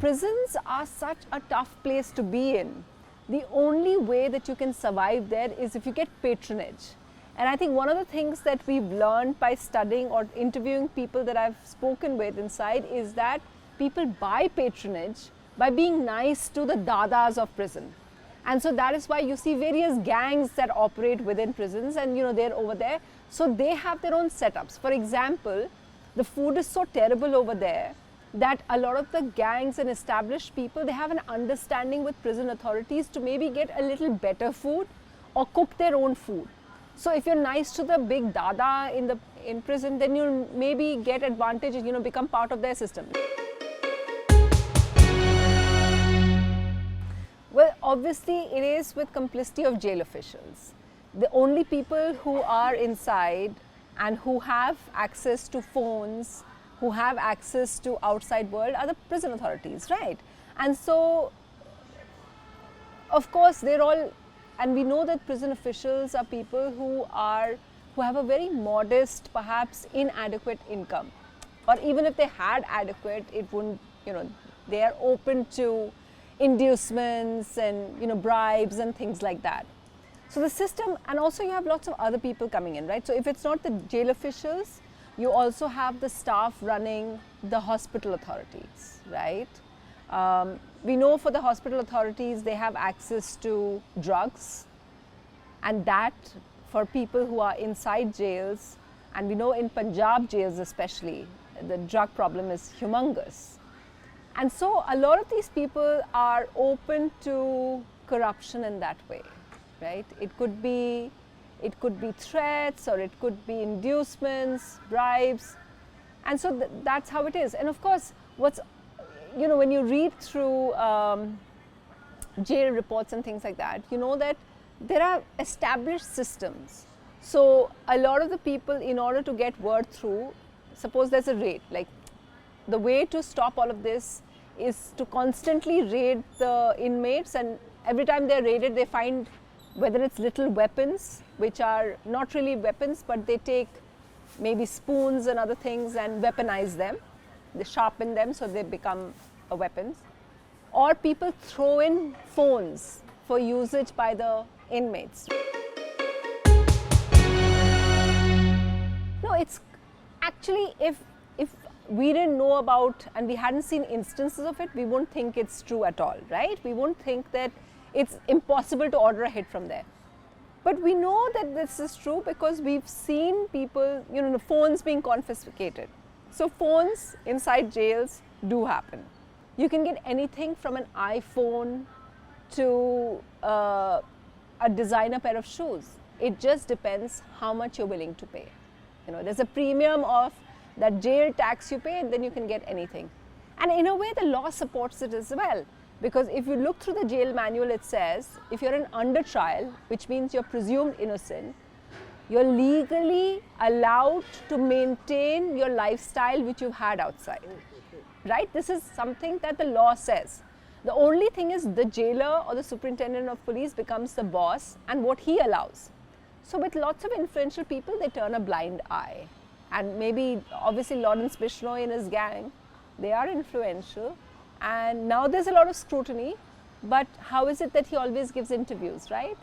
prisons are such a tough place to be in. The only way that you can survive there is if you get patronage. And I think one of the things that we've learned by studying or interviewing people that I've spoken with inside is that people buy patronage by being nice to the dadas of prison. And so that is why you see various gangs that operate within prisons, and they're over there. So they have their own setups. For example, the food is so terrible over there that a lot of the gangs and established people, they have an understanding with prison authorities to maybe get a little better food or cook their own food. So if you're nice to the big dada in prison, then you'll maybe get advantage and become part of their system. Well, obviously it is with complicity of jail officials. The only people who are inside and who have access to phones, who have access to outside world are the prison authorities, right? And so, of course, they're all, and we know that prison officials are people who have a very modest, perhaps inadequate income. Or even if they had adequate, it wouldn't, they are open to inducements and bribes and things like that. So the system, and also you have lots of other people coming in, right? So if it's not the jail officials, you also have the staff running the hospital authorities, right? We know for the hospital authorities, they have access to drugs, and that for people who are inside jails, and we know in Punjab jails especially, the drug problem is humongous. And so a lot of these people are open to corruption in that way, right? It could be threats, or it could be inducements, bribes, and so that's how it is. And of course, when you read through jail reports and things like that, you know that there are established systems. So a lot of the people, in order to get word through, suppose there's a raid, like the way to stop all of this is to constantly raid the inmates, and every time they're raided, they find whether it's little weapons, which are not really weapons, but they take maybe spoons and other things and weaponize them. They sharpen them so they become weapons. Or people throw in phones for usage by the inmates. No, it's actually, if we didn't know about and we hadn't seen instances of it, we won't think it's true at all, right? We won't think that it's impossible to order a hit from there. But we know that this is true because we've seen people, the phones being confiscated. So phones inside jails do happen. You can get anything from an iPhone to a designer pair of shoes. It just depends how much you're willing to pay. There's a premium of that jail tax you pay, and then you can get anything. And in a way, the law supports it as well. Because if you look through the jail manual, it says if you're under trial, which means you're presumed innocent, you're legally allowed to maintain your lifestyle which you've had outside, right? This is something that the law says. The only thing is the jailer or the superintendent of police becomes the boss and what he allows. So with lots of influential people, they turn a blind eye. And maybe, obviously, Lawrence Bishnoi and his gang, they are influential. And now there's a lot of scrutiny, but how is it that he always gives interviews, right?